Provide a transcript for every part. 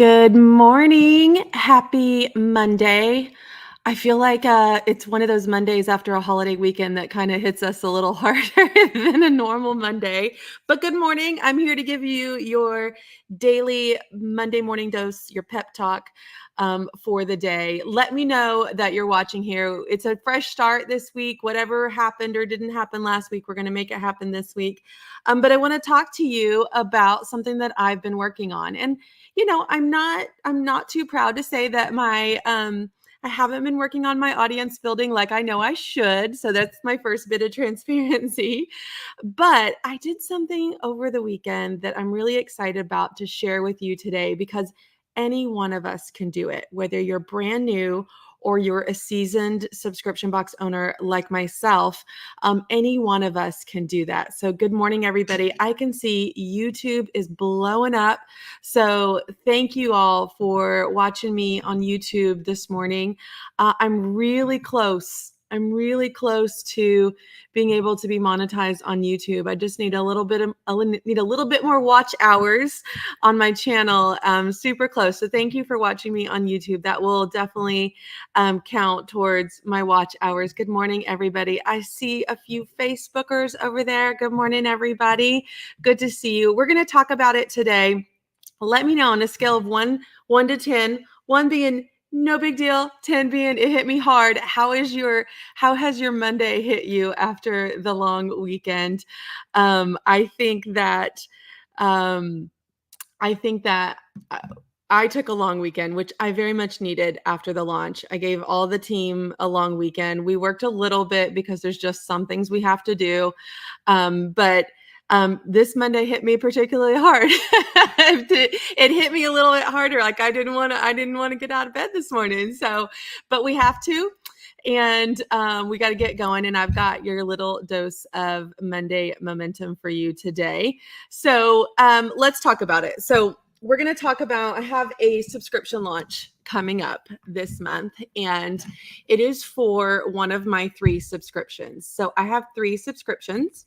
Good morning. Happy Monday. I feel like it's one of those Mondays after a holiday weekend that kind of hits us a little harder than a normal Monday. But good morning. I'm here to give you your daily Monday morning dose, your pep talk for the day. Let me know that you're watching here. It's a fresh start this week. Whatever happened or didn't happen last week, we're going to make it happen this week. But I want to talk to you about something that I've been working on. And I'm not too proud to say that I haven't been working on my audience building like I know I should. So that's my first bit of transparency. But I did something over the weekend that I'm really excited about to share with you today because any one of us can do it, whether you're brand new or you're a seasoned subscription box owner like myself. Any one of us can do that. So good morning, everybody. I can see YouTube is blowing up. So thank you all for watching me on YouTube this morning. I'm really close. I'm really close to being able to be monetized on YouTube. I just need a little bit more watch hours on my channel. Super close. So thank you for watching me on YouTube. That will definitely count towards my watch hours. Good morning, everybody. I see a few Facebookers over there. Good morning, everybody. Good to see you. We're going to talk about it today. Let me know on a scale of one to 10, 1 being no big deal, 10 being it hit me hard. How has your Monday hit you after the long weekend? I think that I think that I took a long weekend, which I very much needed after the launch. I gave all the team a long weekend. We worked a little bit because there's just some things we have to do. But this Monday hit me particularly hard. It hit me a little bit harder. Like I didn't want to get out of bed this morning. So, but we have to. And we got to get going. And I've got your little dose of Monday momentum for you today. So let's talk about it. So we're going to talk about, I have a subscription launch coming up this month, and it is for one of my 3 subscriptions. So I have 3 subscriptions.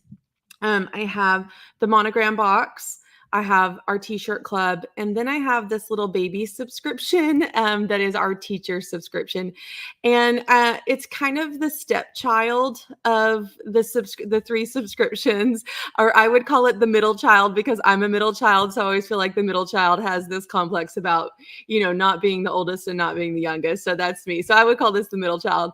I have the Monogram box, I have our t-shirt club, and then I have this little baby subscription that is our teacher subscription. And it's kind of the stepchild of the 3 subscriptions, or I would call it the middle child because I'm a middle child. So I always feel like the middle child has this complex about, not being the oldest and not being the youngest. So that's me. So I would call this the middle child.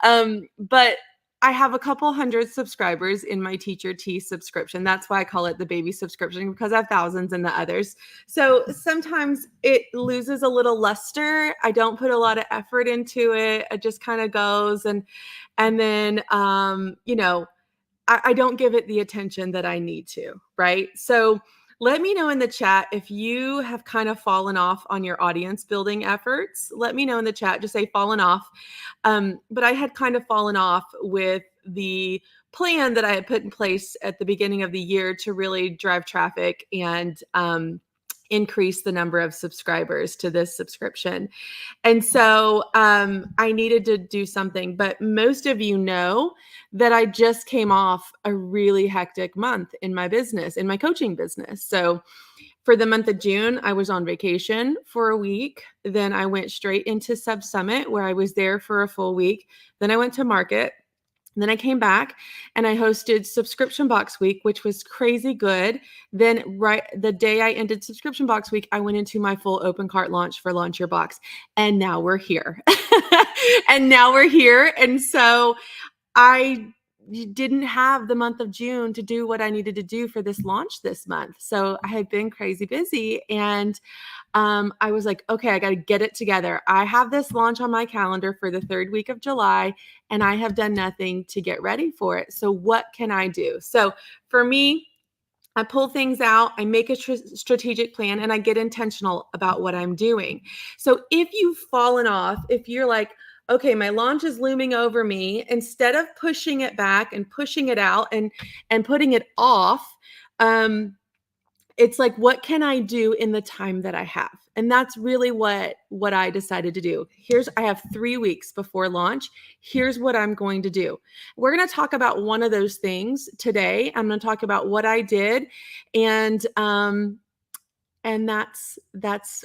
But I have a couple hundred subscribers in my Teacher T subscription. That's why I call it the baby subscription, because I have thousands in the others. So sometimes it loses a little luster. I don't put a lot of effort into it. It just kind of goes. And then, I don't give it the attention that I need to, right? So let me know in the chat if you have kind of fallen off on your audience building efforts. Let me know in the chat, just say fallen off. But I had kind of fallen off with the plan that I had put in place at the beginning of the year to really drive traffic and increase the number of subscribers to this subscription. And so I needed to do something. But most of you know that I just came off a really hectic month in my business, in my coaching business. So for the month of June, I was on vacation for a week. Then I went straight into Sub Summit, where I was there for a full week. Then I went to market. Then I came back and I hosted Subscription Box Week, which was crazy good. Then right the day I ended Subscription Box Week, I went into my full open cart launch for Launch Your Box. And now we're here. And so I didn't have the month of June to do what I needed to do for this launch this month. So I had been crazy busy, and I was like, okay, I got to get it together. I have this launch on my calendar for the 3rd week of July, and I have done nothing to get ready for it. So what can I do? So for me, I pull things out, I make a strategic plan, and I get intentional about what I'm doing. So if you've fallen off, if you're like, okay, my launch is looming over me, instead of pushing it back and pushing it out and putting it off, it's like, what can I do in the time that I have? And that's really what I decided to do. I have 3 weeks before launch. Here's what I'm going to do. We're going to talk about one of those things today. I'm going to talk about what I did. And And that's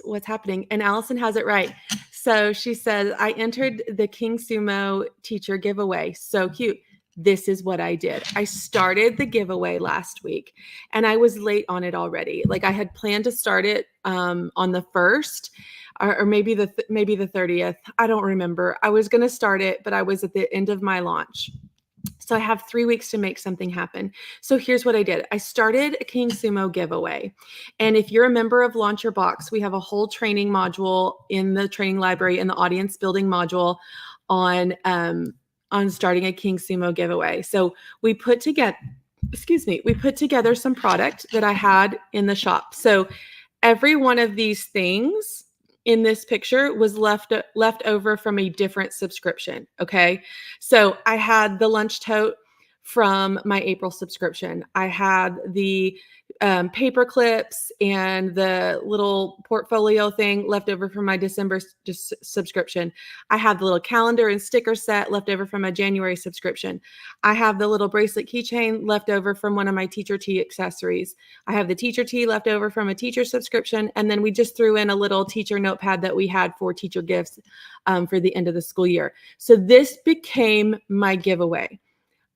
what's happening. And Allison has it right. So she says, I entered the King Sumo teacher giveaway. So cute. This is what I did. I started the giveaway last week and I was late on it already. Like I had planned to start it on the 1st or maybe the 30th. I don't remember. I was going to start it, but I was at the end of my launch. So I have 3 weeks to make something happen. So here's what I did. I started a King Sumo giveaway. And if you're a member of Launch Your Box, we have a whole training module in the training library and the audience building module on starting a King Sumo giveaway. So we put together some product that I had in the shop. So every one of these things in this picture was left over from a different subscription. Okay. So I had the lunch tote from my April subscription. I had the paper clips and the little portfolio thing left over from my December subscription. I have the little calendar and sticker set left over from my January subscription. I have the little bracelet keychain left over from one of my teacher tee accessories. I have the teacher tee left over from a teacher subscription. And then we just threw in a little teacher notepad that we had for teacher gifts for the end of the school year. So this became my giveaway.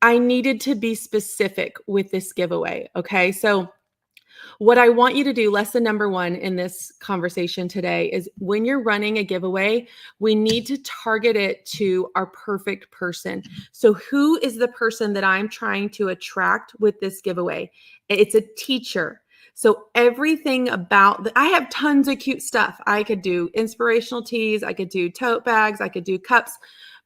I needed to be specific with this giveaway. Okay. So what I want you to do, lesson number 1 in this conversation today, is when you're running a giveaway, we need to target it to our perfect person. So who is the person that I'm trying to attract with this giveaway? It's a teacher. So everything about I have tons of cute stuff. I could do inspirational tees. I could do tote bags. I could do cups.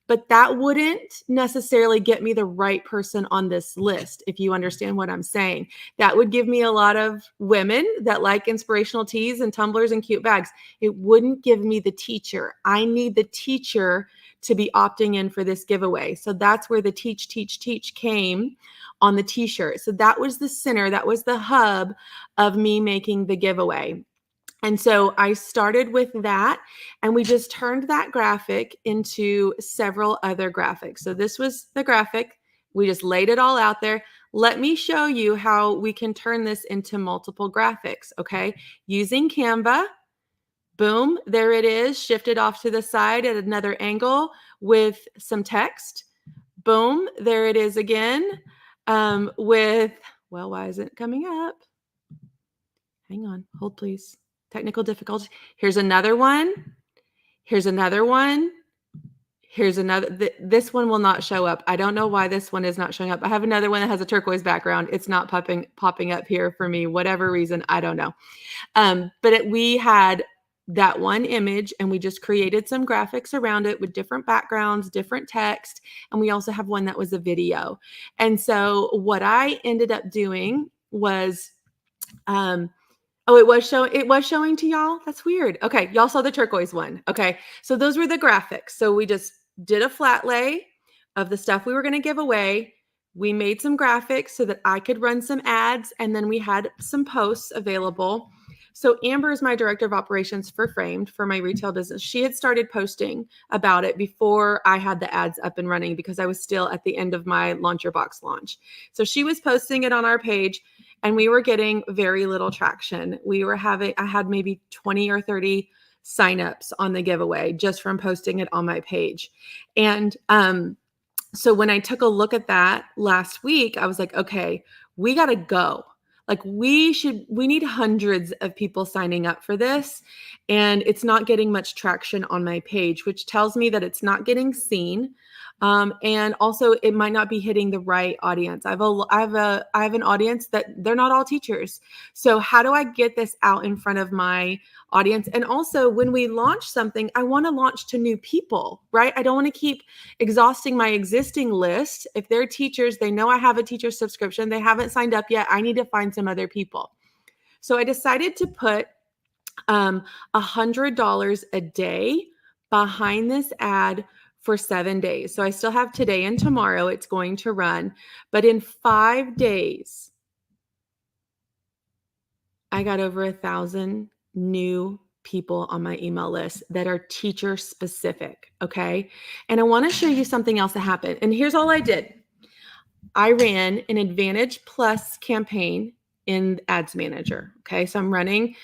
But that wouldn't necessarily get me the right person on this list, if you understand what I'm saying. That would give me a lot of women that like inspirational tees and tumblers and cute bags. It wouldn't give me the teacher. I need the teacher to be opting in for this giveaway. So that's where the teach came on the t-shirt. So that was the center, that was the hub of me making the giveaway. And so I started with that, and we just turned that graphic into several other graphics. So this was the graphic. We just laid it all out there. Let me show you how we can turn this into multiple graphics, okay? Using Canva, boom, there it is, shifted off to the side at another angle with some text. Boom, there it is again with, well, why isn't it coming up? Hang on, hold please. Technical difficulty. Here's another one. Here's another one. Here's another. This one will not show up. I don't know why this one is not showing up. I have another one that has a turquoise background. It's not popping up here for me. Whatever reason, I don't know. We had that one image and we just created some graphics around it with different backgrounds, different text. And we also have one that was a video. And so what I ended up doing was, it was showing to y'all. That's weird. Okay. Y'all saw the turquoise one. Okay. So those were the graphics. So we just did a flat lay of the stuff we were going to give away. We made some graphics so that I could run some ads, and then we had some posts available. So Amber is my director of operations for Framed for my retail business. She had started posting about it before I had the ads up and running because I was still at the end of my Launch Your Box launch. So she was posting it on our page, and we were getting very little traction. I had maybe 20 or 30 signups on the giveaway just from posting it on my page. And so when I took a look at that last week, I was like, okay, we got to go. Like we need hundreds of people signing up for this, and it's not getting much traction on my page, which tells me that it's not getting seen. And also it might not be hitting the right audience. I have an audience that they're not all teachers. So how do I get this out in front of my audience? And also when we launch something, I want to launch to new people, right? I don't want to keep exhausting my existing list. If they're teachers, they know I have a teacher subscription. They haven't signed up yet. I need to find some other people. So I decided to put $100 a day behind this ad for 7 days. So I still have today and tomorrow it's going to run, but in 5 days, I got over 1,000 new people on my email list that are teacher specific. Okay. And I want to show you something else that happened. And here's all I did. I ran an Advantage Plus campaign in Ads Manager. Okay. So I'm running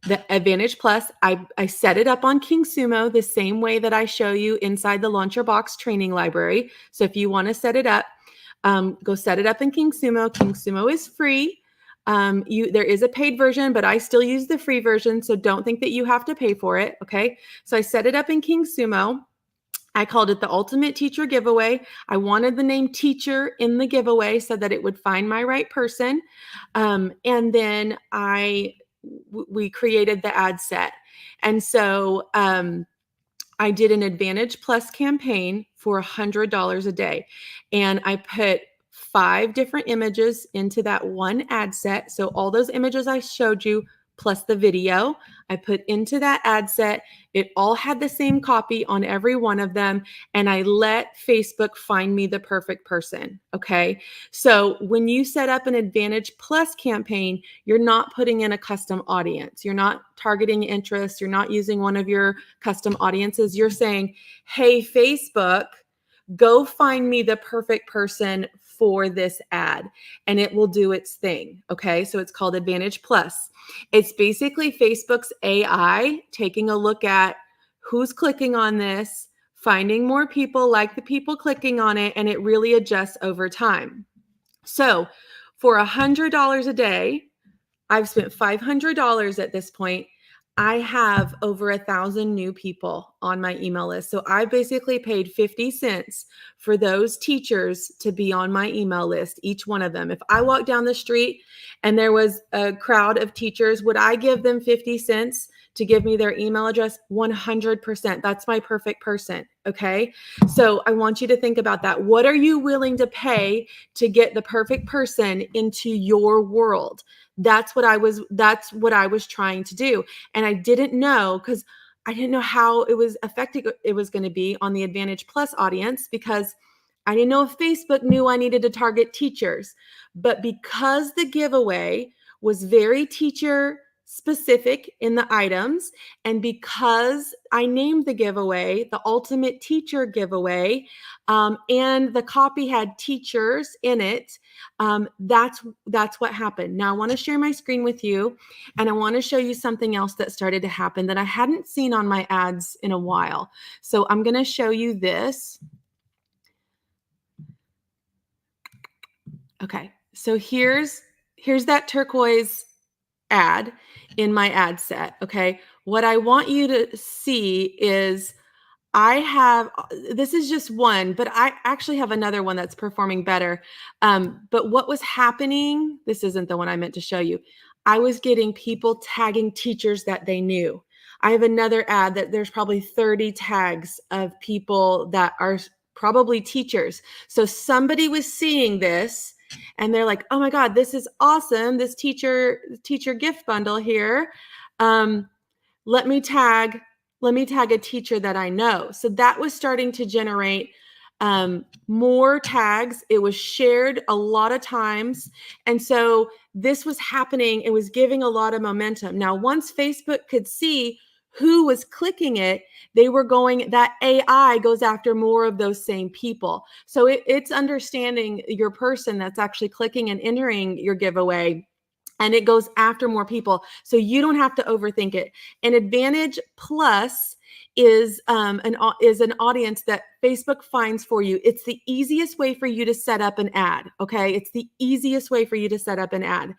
The Advantage Plus, I set it up on KingSumo the same way that I show you inside the Launch Your Box training library. So if you want to set it up, go set it up in KingSumo. KingSumo is free. There is a paid version, but I still use the free version. So don't think that you have to pay for it. Okay. So I set it up in KingSumo. I called it the Ultimate Teacher Giveaway. I wanted the name teacher in the giveaway so that it would find my right person. And then we created the ad set. And so I did an Advantage Plus campaign for $100 a day. And I put 5 different images into that one ad set. So all those images I showed you plus the video, I put into that ad set. It all had the same copy on every one of them. And I let Facebook find me the perfect person. Okay. So when you set up an Advantage Plus campaign, you're not putting in a custom audience. You're not targeting interests. You're not using one of your custom audiences. You're saying, hey, Facebook, go find me the perfect person for this ad, and it will do its thing. Okay. So it's called Advantage Plus. It's basically Facebook's AI taking a look at who's clicking on this, finding more people like the people clicking on it, and it really adjusts over time. So for $100 a day, I've spent $500 at this point. I have over 1,000 new people on my email list. So I basically paid 50 cents for those teachers to be on my email list, each one of them. If I walked down the street and there was a crowd of teachers, would I give them 50 cents to give me their email address? 100%. That's my perfect person. Okay. So I want you to think about that. What are you willing to pay to get the perfect person into your world? That's what I was trying to do. And I didn't know, because I didn't know how it was affecting it was going to be on the Advantage Plus audience, because I didn't know if Facebook knew I needed to target teachers. But because the giveaway was very teacher specific in the items, and because I named the giveaway the Ultimate Teacher Giveaway, and the copy had teachers in it, that's what happened. Now I want to share my screen with you, and I want to show you something else that started to happen that I hadn't seen on my ads in a while. So I'm going to show you this. Okay, so here's that turquoise ad in my ad set. Okay, what I want you to see is this is just one, but I actually have another one that's performing better. But what was happening, this isn't the one I meant to show you. I was getting people tagging teachers that they knew. I have another ad that there's probably 30 tags of people that are probably teachers. So somebody was seeing this and they're like, oh my God, this is awesome. This teacher gift bundle here. Let me tag a teacher that I know. So that was starting to generate more tags. It was shared a lot of times. And so this was happening. It was giving a lot of momentum. Now, once Facebook could see who was clicking it, that AI goes after more of those same people. So it's understanding your person that's actually clicking and entering your giveaway, and it goes after more people. So you don't have to overthink it. An Advantage Plus is an audience that Facebook finds for you. It's the easiest way for you to set up an ad. Okay, it's the easiest way for you to set up an ad,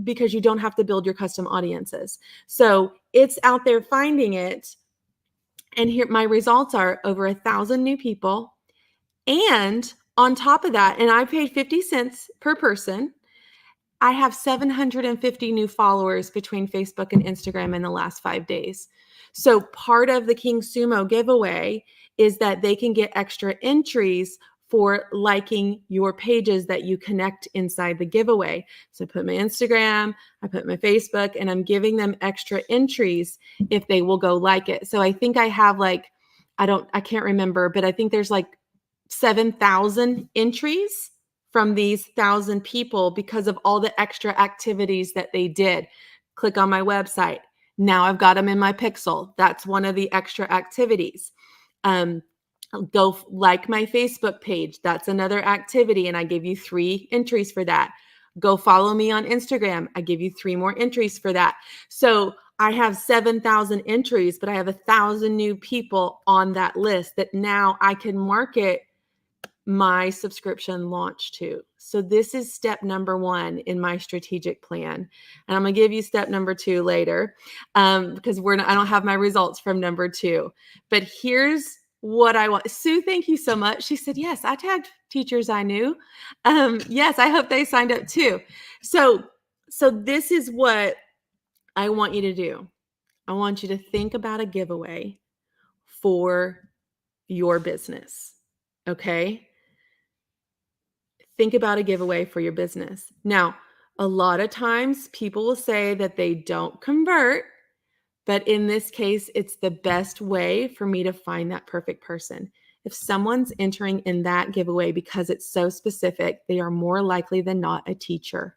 because you don't have to build your custom audiences. So it's out there finding it, and here my results are over 1,000 new people, and on top of that, and I paid 50 cents per person, I have 750 new followers between Facebook and Instagram in the last 5 days. So part of the KingSumo giveaway is that they can get extra entries for liking your pages that you connect inside the giveaway. So I put my Instagram, I put my Facebook, and I'm giving them extra entries if they will go like it. So I think I have I can't remember, but I think there's 7,000 entries from these 1,000 people because of all the extra activities that they did. Click on my website. Now I've got them in my pixel. That's one of the extra activities. Go like my Facebook page. That's another activity. And I gave you 3 entries for that. Go follow me on Instagram. I give you 3 more entries for that. So I have 7,000 entries, but I have 1,000 new people on that list that now I can market my subscription launch to. So this is step number 1 in my strategic plan. And I'm going to give you step number 2 later, because I don't have my results from number 2. But here's what I want. Sue, thank you so much. She said, yes, I tagged teachers I knew. Yes, I hope they signed up too. So this is what I want you to do. I want you to think about a giveaway for your business. Okay? Think about a giveaway for your business. Now, a lot of times people will say that they don't convert, but in this case, it's the best way for me to find that perfect person. If someone's entering in that giveaway because it's so specific, they are more likely than not a teacher.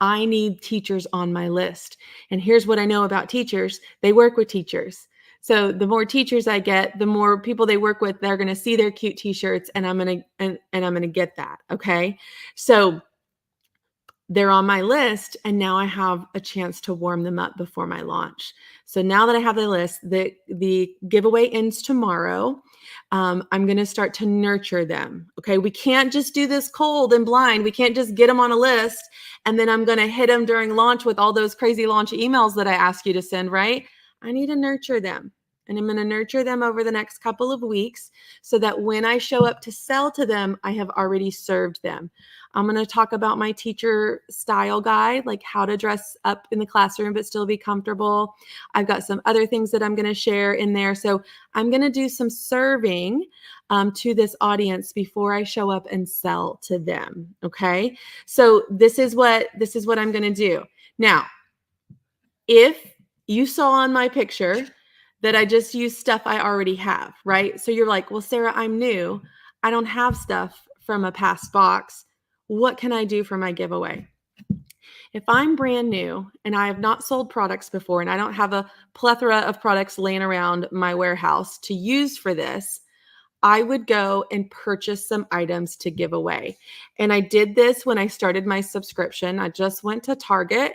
I need teachers on my list. And here's what I know about teachers. They work with teachers. So the more teachers I get, the more people they work with, they're going to see their cute t-shirts and I'm going to get that. Okay. So they're on my list and now I have a chance to warm them up before my launch. So now that I have the list, the giveaway ends tomorrow. I'm going to start to nurture them. Okay. We can't just do this cold and blind. We can't just get them on a list and then I'm going to hit them during launch with all those crazy launch emails that I ask you to send, right? I need to nurture them. And I'm going to nurture them over the next couple of weeks so that when I show up to sell to them, I have already served them. I'm going to talk about my teacher style guide, like how to dress up in the classroom but still be comfortable. I've got some other things that I'm going to share in there. So I'm going to do some serving to this audience before I show up and sell to them. Okay. So this is what I'm going to do. Now, if you saw on my picture that I just use stuff I already have, right? So you're like, well, Sarah, I'm new. I don't have stuff from a past box. What can I do for my giveaway? If I'm brand new and I have not sold products before and I don't have a plethora of products laying around my warehouse to use for this, I would go and purchase some items to give away. And I did this when I started my subscription. I just went to Target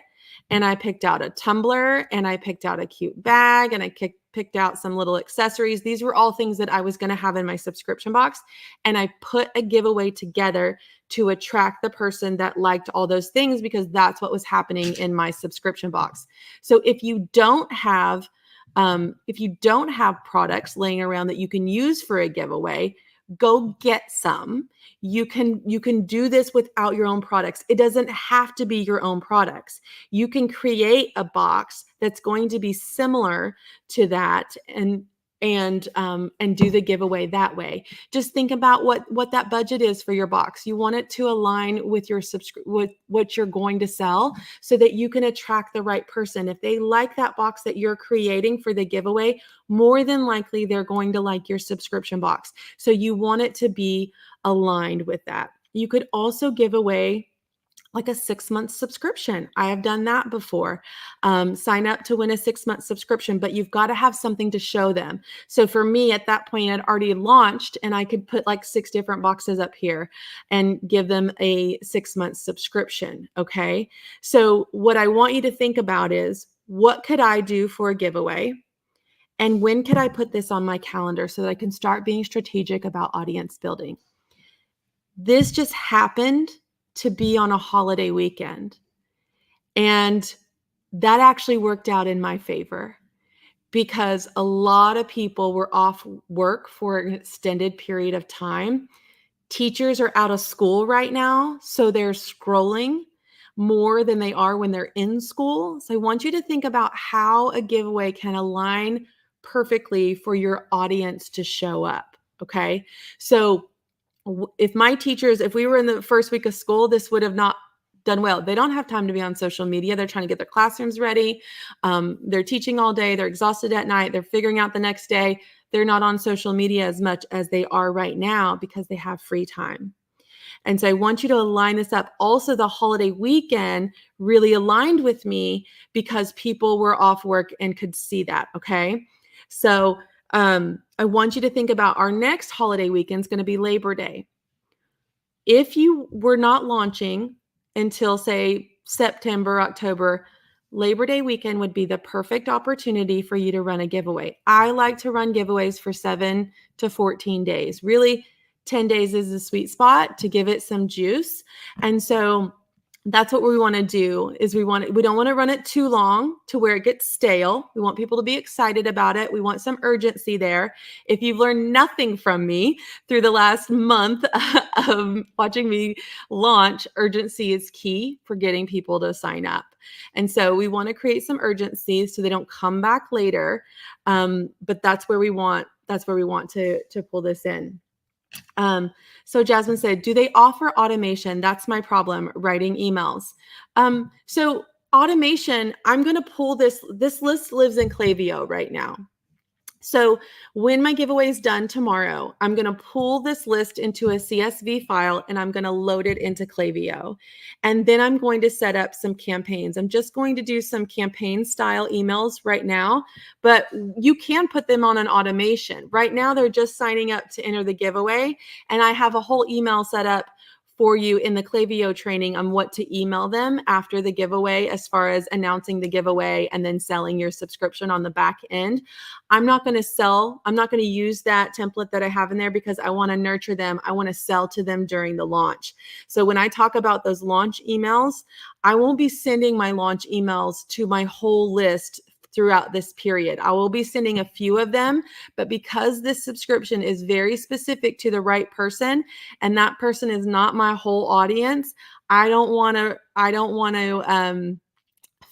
and I picked out a tumbler and I picked out a cute bag and I picked out some little accessories. These were all things that I was going to have in my subscription box. And I put a giveaway together to attract the person that liked all those things because that's what was happening in my subscription box. So if you don't have products laying around that you can use for a giveaway, go get some. You can do this without your own products. It doesn't have to be your own products. You can create a box that's going to be similar to that and do the giveaway that way. Just think about what that budget is for your box. You want it to align with your with what you're going to sell so that you can attract the right person. If they like that box that you're creating for the giveaway, more than likely they're going to like your subscription box. So you want it to be aligned with that. You could also give away like a 6-month subscription. I have done that before. Sign up to win a 6-month subscription, but you've got to have something to show them. So for me at that point, I'd already launched and I could put like 6 different boxes up here and give them a 6-month subscription. Okay. So what I want you to think about is what could I do for a giveaway? And when could I put this on my calendar so that I can start being strategic about audience building? This just happened to be on a holiday weekend. And that actually worked out in my favor because a lot of people were off work for an extended period of time. Teachers are out of school right now, so they're scrolling more than they are when they're in school. So I want you to think about how a giveaway can align perfectly for your audience to show up. Okay. So if we were in the first week of school, this would have not done well. They don't have time to be on social media. They're trying to get their classrooms ready. They're teaching all day. They're exhausted at night. They're figuring out the next day. They're not on social media as much as they are right now because they have free time. And so I want you to align this up. Also, the holiday weekend really aligned with me because people were off work and could see that. Okay. So I want you to think about our next holiday weekend is going to be Labor Day. If you were not launching until say September, October, Labor Day weekend would be the perfect opportunity for you to run a giveaway. I like to run giveaways for 7 to 14 days. Really, 10 days is the sweet spot to give it some juice. And so that's what we want to do is we don't want to run it too long to where it gets stale. We want people to be excited about it. We want some urgency there. If you've learned nothing from me through the last month of watching me launch, urgency is key for getting people to sign up. And so we want to create some urgency so they don't come back later. But that's where we want to pull this in. So Jasmine said, do they offer automation? That's my problem, writing emails. So automation, I'm going to pull this list lives in Klaviyo right now. So when my giveaway is done tomorrow, I'm going to pull this list into a CSV file and I'm going to load it into Klaviyo. And then I'm going to set up some campaigns. I'm just going to do some campaign style emails right now, but you can put them on an automation. Right now, they're just signing up to enter the giveaway. And I have a whole email set up for you in the Klaviyo training on what to email them after the giveaway, as far as announcing the giveaway and then selling your subscription on the back end. I'm not going to use that template that I have in there because I want to nurture them. I want to sell to them during the launch. So when I talk about those launch emails, I won't be sending my launch emails to my whole list throughout this period. I will be sending a few of them, but because this subscription is very specific to the right person and that person is not my whole audience, I don't want to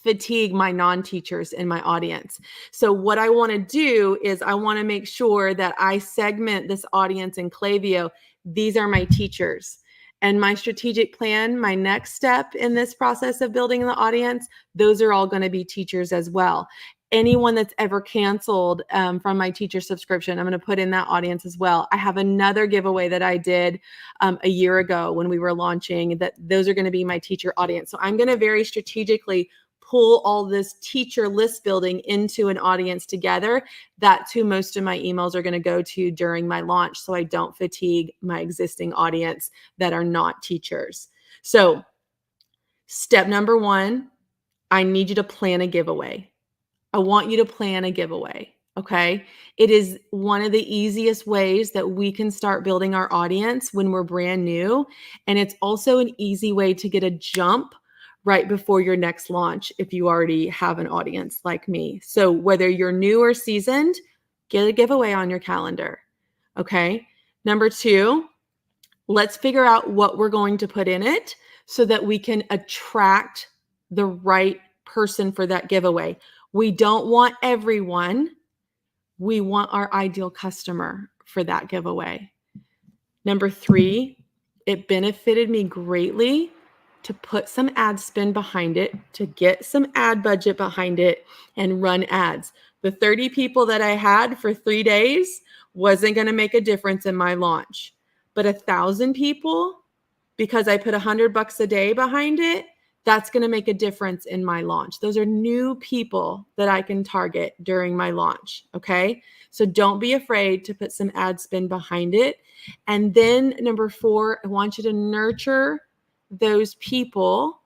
fatigue my non-teachers in my audience. So what I want to do is I want to make sure that I segment this audience in Klaviyo. These are my teachers. And my strategic plan, my next step in this process of building the audience, those are all going to be teachers as well. Anyone that's ever canceled from my teacher subscription, I'm going to put in that audience as well. I have another giveaway that I did a year ago when we were launching, that those are going to be my teacher audience. So I'm going to very strategically pull all this teacher list building into an audience together. That's who most of my emails are going to go to during my launch, so I don't fatigue my existing audience that are not teachers. So step number 1, I need you to plan a giveaway. I want you to plan a giveaway. Okay. It is one of the easiest ways that we can start building our audience when we're brand new. And it's also an easy way to get a jump right before your next launch if you already have an audience like me. So whether you're new or seasoned, get a giveaway on your calendar. Okay. Number 2, let's figure out what we're going to put in it so that we can attract the right person for that giveaway. We don't want everyone. We want our ideal customer for that giveaway. Number 3, it benefited me greatly to put some ad spend behind it, to get some ad budget behind it and run ads. The 30 people that I had for 3 days wasn't going to make a difference in my launch, but 1,000 people, because I put $100 a day behind it, that's going to make a difference in my launch. Those are new people that I can target during my launch. Okay. So don't be afraid to put some ad spend behind it. And then number 4, I want you to nurture those people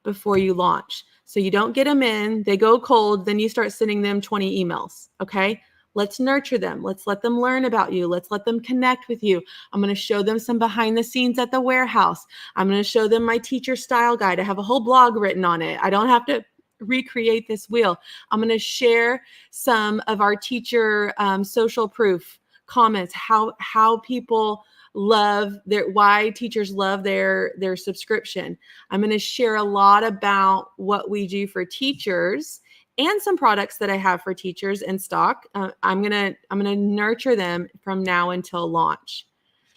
before you launch. So you don't get them in, they go cold, then you start sending them 20 emails. Okay. Let's nurture them. Let's let them learn about you. Let's let them connect with you. I'm going to show them some behind the scenes at the warehouse. I'm going to show them my teacher style guide. I have a whole blog written on it. I don't have to recreate this wheel. I'm going to share some of our teacher social proof comments, how people love why teachers love their subscription. I'm going to share a lot about what we do for teachers and some products that I have for teachers in stock. I'm gonna nurture them from now until launch.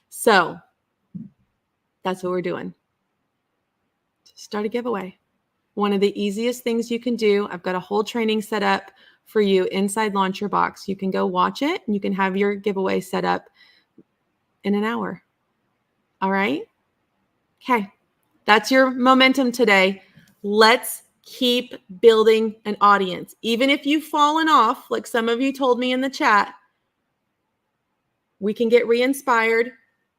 So that's what we're doing. Start a giveaway. One of the easiest things you can do. I've got a whole training set up for you inside Launch Your Box. You can go watch it and you can have your giveaway set up in an hour. All right. Okay. That's your momentum today. Let's keep building an audience. Even if you've fallen off, like some of you told me in the chat, we can get re-inspired.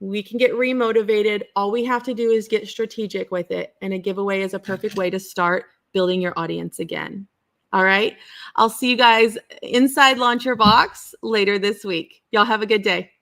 We can get remotivated. All we have to do is get strategic with it. And a giveaway is a perfect way to start building your audience again. All right. I'll see you guys inside Launch Your Box later this week. Y'all have a good day.